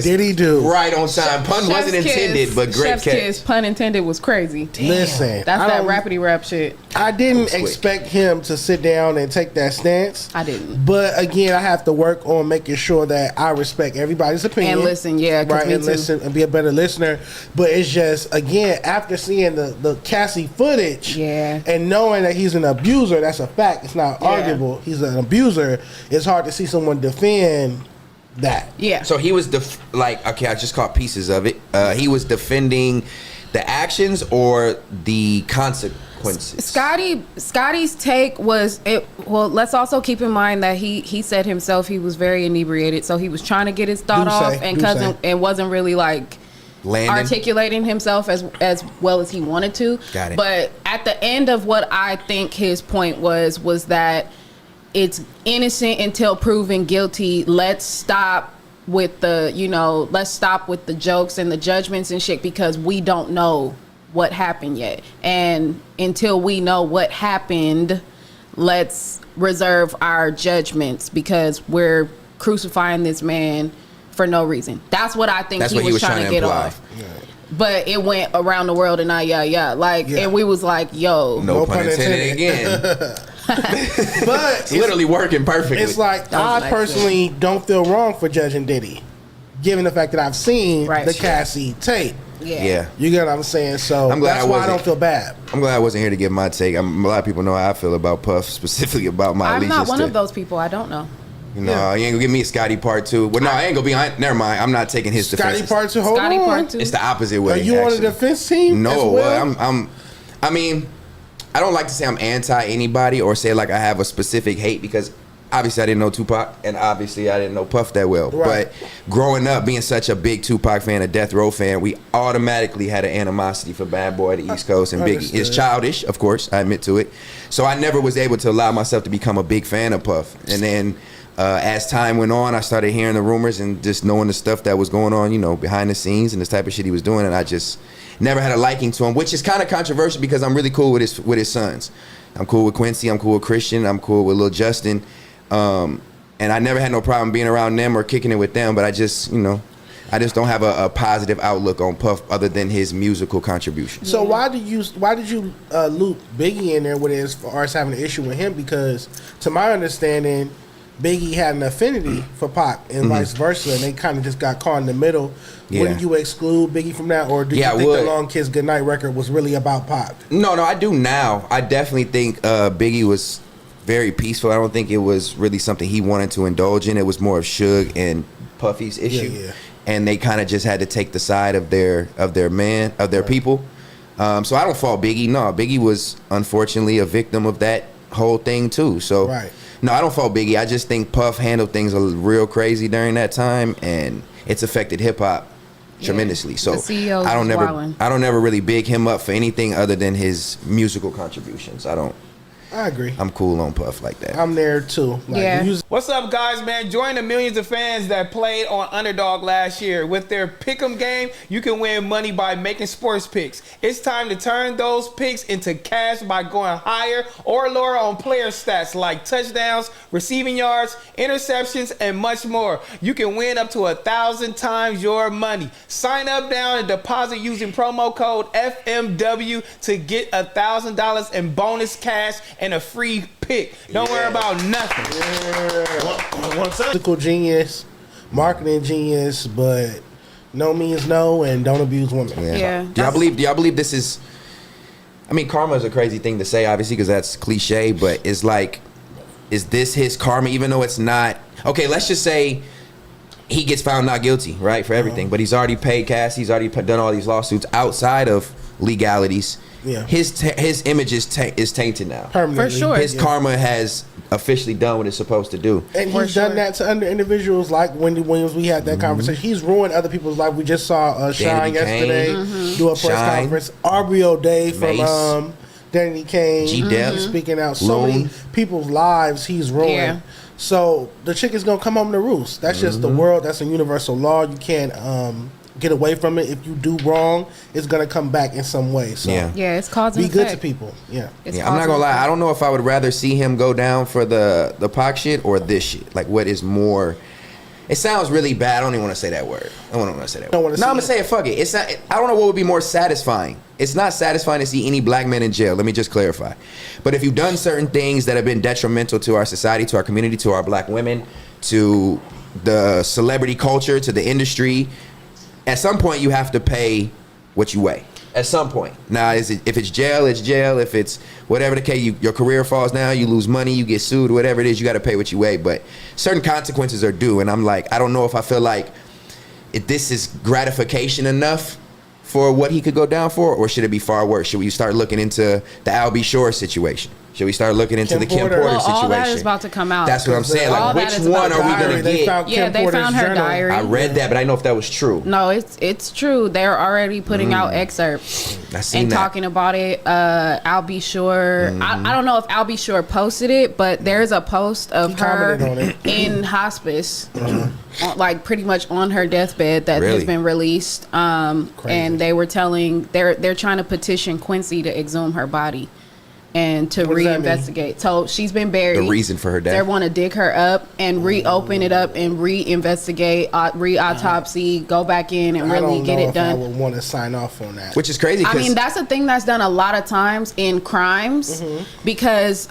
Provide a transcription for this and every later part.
Diddy do right on time. Pun wasn't intended, but great Chef's catch. kiss, pun intended, was crazy. Damn. Listen, that's that rappity rap shit. I didn't expect him to sit down and take that stance. I didn't. But again, I have to work on making sure that I respect everybody's opinion And listen, yeah, right, me and too. listen and be a better listener. But it's just, again, after seeing the Cassie footage, and knowing that he's an abuser, that's a fact. It's not arguable. He's an abuser. It's hard to see someone defend that. Yeah. So he was okay, I just caught pieces of it. He was defending the actions or the consequences. Scotty's take was well, let's also keep in mind that he said himself he was very inebriated, so he was trying to get his thought off and wasn't really like articulating himself as well as he wanted to. Got it. But at the end of what I think his point was that it's innocent until proven guilty. Let's stop with the jokes and the judgments and shit, because we don't know what happened yet. And until we know what happened, let's reserve our judgments, because we're crucifying this man for no reason. That's what I think he was trying to get off. Yeah. But it went around the world and and we was like, yo. No pun intended again. But it's literally working perfectly. It's like, I personally don't feel wrong for judging Diddy, given the fact that I've seen the Cassie tape. Yeah. You get what I'm saying? So that's why I don't feel bad. I'm glad I wasn't here to give my take. A lot of people know how I feel about Puff, specifically about my allegiance. I'm not one of those people. I don't know. You know, you ain't gonna give me a Scotty part 2. Well, no, I ain't gonna be. Never mind. I'm not taking his defense. Scotty part 2. Hold on. Part 2. It's the opposite way. Are you on the defense team? No, well? I mean, I don't like to say I'm anti anybody or say like I have a specific hate, because obviously I didn't know Tupac and obviously I didn't know Puff that well. Right. But growing up, being such a big Tupac fan, a Death Row fan, we automatically had an animosity for Bad Boy, the East Coast, and Biggie. It's childish, of course, I admit to it. So I never was able to allow myself to become a big fan of Puff. And then as time went on, I started hearing the rumors and just knowing the stuff that was going on, you know, behind the scenes and this type of shit he was doing, and I just never had a liking to him, which is kind of controversial because I'm really cool with his sons. I'm cool with Quincy, I'm cool with Christian, I'm cool with Lil Justin, and I never had no problem being around them or kicking it with them, but I just, you know, I just don't have a positive outlook on Puff other than his musical contribution. So why did you loop Biggie in there with it as far as having an issue with him? Because to my understanding, Biggie had an affinity for Pac and vice versa, and they kind of just got caught in the middle. Yeah. Wouldn't you exclude Biggie from that, or do you think the Long Kiss Goodnight record was really about Pac? No, I do now. I definitely think Biggie was very peaceful. I don't think it was really something he wanted to indulge in. It was more of Suge and Puffy's issue, and they kind of just had to take the side of their people. So I don't fault Biggie. No, Biggie was unfortunately a victim of that whole thing too. So. Right. No, I don't fault Biggie. I just think Puff handled things real crazy during that time, and it's affected hip hop tremendously. So I don't never really big him up for anything other than his musical contributions. I agree. I'm cool on Puff like that. I'm there too. What's up, guys, man? Join the millions of fans that played on Underdog last year. With their pick'em game, you can win money by making sports picks. It's time to turn those picks into cash by going higher or lower on player stats like touchdowns, receiving yards, interceptions, and much more. You can win up to 1,000 times your money. Sign up now and deposit using promo code FMW to get $1,000 in bonus cash and a free pick. Don't worry about nothing. Musical genius, marketing genius, but no means no, and don't abuse women. Do y'all believe this is? I mean, karma is a crazy thing to say, obviously, because that's cliche. But it's like, is this his karma? Even though it's not. Okay, let's just say he gets found not guilty, right, for everything. But he's already paid cash. He's already done all these lawsuits outside of legalities. Yeah. His image is tainted now. Permanently. For sure. His karma has officially done what it's supposed to do. And he's done that to other individuals like Wendy Williams. We had that conversation. He's ruined other people's life. We just saw Shine yesterday do a press conference. Aubrey O'Day from Danny Kane speaking out. So many people's lives he's ruined. Yeah. So the chick is going to come home to roost. That's just the world. That's a universal law. You can't get away from it. If you do wrong, it's gonna come back in some way. So it's cause and be good effect. to people. I'm not gonna lie. I don't know if I would rather see him go down for the Pac shit or this shit. Like, what is more? It sounds really bad. I don't even want to say that word. I don't want to say that. No, I'm gonna say it. Fuck it. It's not. I don't know what would be more satisfying. It's not satisfying to see any black men in jail. Let me just clarify. But if you've done certain things that have been detrimental to our society, to our community, to our black women, to the celebrity culture, to the industry, at some point you have to pay what you weigh. At some point. Now, if it's jail, it's jail. If it's whatever the case, your career falls down, you lose money, you get sued, whatever it is, you got to pay what you weigh. But certain consequences are due. And I'm like, I don't know if I feel like if this is gratification enough for what he could go down for, or should it be far worse? Should we start looking into the Al B. Shore situation? Should we start looking into the Kim Porter situation? All that is about to come out. That's what I'm saying. Like, which one are we going to get? They found her diary. I read that, but I didn't know if that was true. No, it's true. They're already putting out excerpts and talking about it. Al B. Shore. I don't know if Al B. Shore posted it, but there's a post of her in hospice, like pretty much on her deathbed that has been released. And they were telling they're trying to petition Quincy to exhume her body and to reinvestigate. So she's been buried. The reason for her death. They want to dig her up and reopen it up and reinvestigate, re-autopsy, go back in and really get it done. I would want to sign off on that. Which is crazy. I mean, that's a thing that's done a lot of times in crimes because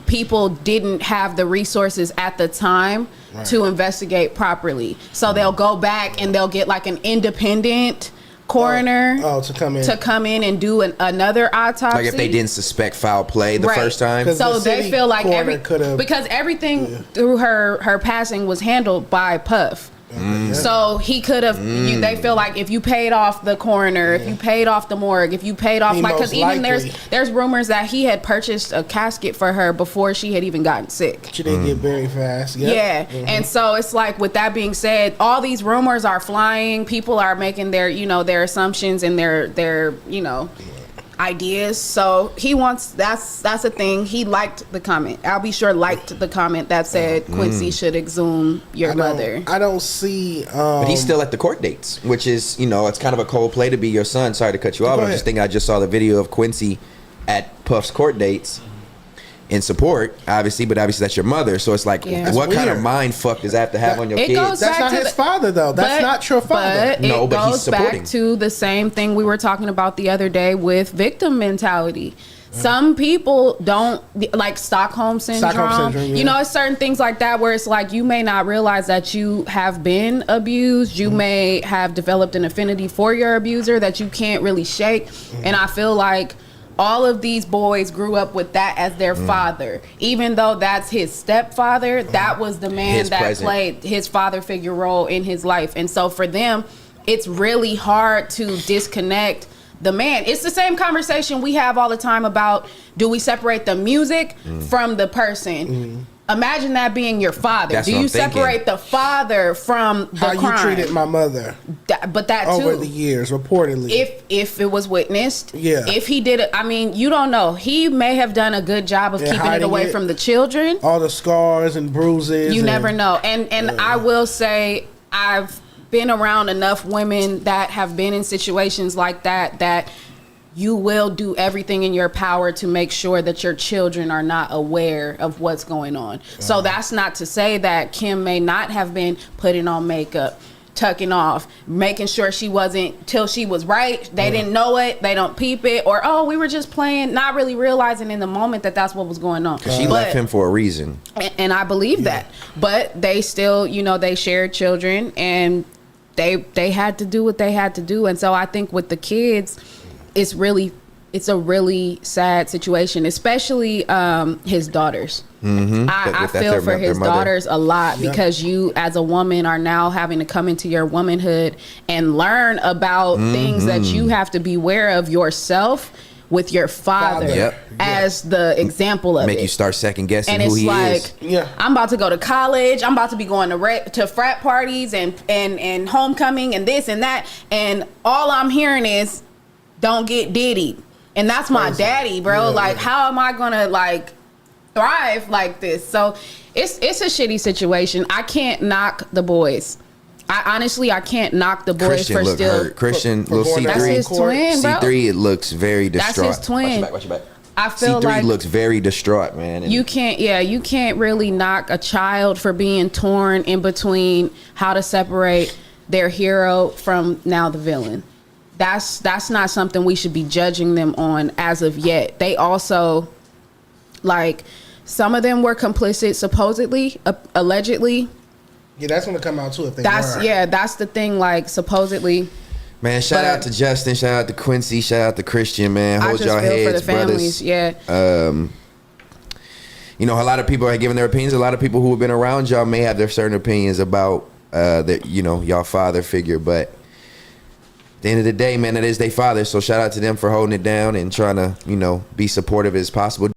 people didn't have the resources at the time to investigate properly. So they'll go back and they'll get like an independent coroner to come in and do another autopsy. Like if they didn't suspect foul play the first time. So they feel like because everything through her passing was handled by Puff. So he could have. They feel like if you paid off the coroner, if you paid off the morgue, if you paid off, like, because even there's rumors that he had purchased a casket for her before she had even gotten sick. She didn't get buried fast. And so it's like, with that being said, all these rumors are flying. People are making their their assumptions and their ideas. So he wants that's a thing. He liked the comment. Al B. Shore liked the comment that said Quincy should exhume your mother. I don't see but he's still at the court dates, which is, it's kind of a cold play to be your son. Sorry to cut you off. I'm just thinking, I just saw the video of Quincy at Puff's court dates in support, obviously, but obviously that's your mother. So it's like, what kind of mind fuck does that have to have on your kids? That's not his father, though. That's not your father. But it goes back to the same thing we were talking about the other day with victim mentality. Some people don't like Stockholm syndrome. It's certain things like that where it's like you may not realize that you have been abused. You may have developed an affinity for your abuser that you can't really shake. And I feel like all of these boys grew up with that as their father. Even though that's his stepfather, that was the man that played his father figure role in his life. And so for them, it's really hard to disconnect the man. It's the same conversation we have all the time about, do we separate the music from the person? Imagine that being your father. That's do you separate the father from the crime? How you treated my mother. But that too. Over the years, reportedly. If it was witnessed. If he did it, I mean, you don't know. He may have done a good job of keeping it away from the children. All the scars and bruises. You never know. And I will say, I've been around enough women that have been in situations like that you will do everything in your power to make sure that your children are not aware of what's going on. So that's not to say that Kim may not have been putting on makeup, tucking off, making sure she wasn't, till she was right. They didn't know it. They don't peep it. Or, we were just playing, not really realizing in the moment that that's what was going on. She left him for a reason. And I believe that. But they still, they shared children and they had to do what they had to do. And so I think with the kids, it's a really sad situation, especially his daughters. I feel for his daughters a lot because you as a woman are now having to come into your womanhood and learn about things that you have to be aware of yourself with your father as the example of Make you start second guessing and who he is. I'm about to go to college. I'm about to be going to frat parties and homecoming and this and that. And all I'm hearing is, don't get Diddy. And that's my daddy, bro. How am I gonna thrive like this? So it's a shitty situation. I can't knock the boys. I can't knock the boys Christian for still hurt. Christian, little C3. That's his twin, bro. C3, it looks very distraught. That's his twin. Watch your back. I feel C3 like looks very distraught, man. And you can't really knock a child for being torn in between how to separate their hero from now the villain. That's not something we should be judging them on as of yet. They also, like, some of them were complicit, supposedly, allegedly. Yeah, that's gonna come out too if they were. Yeah, that's the thing. Like, supposedly. Man, shout out to Justin, shout out to Quincy, shout out to Christian, man. Hold your heads, brothers. Yeah. You know, a lot of people are giving their opinions. A lot of people who have been around y'all may have their certain opinions about that, you know, y'all father figure. But at the end of the day, man, it is their father. So shout out to them for holding it down and trying to, you know, be supportive as possible.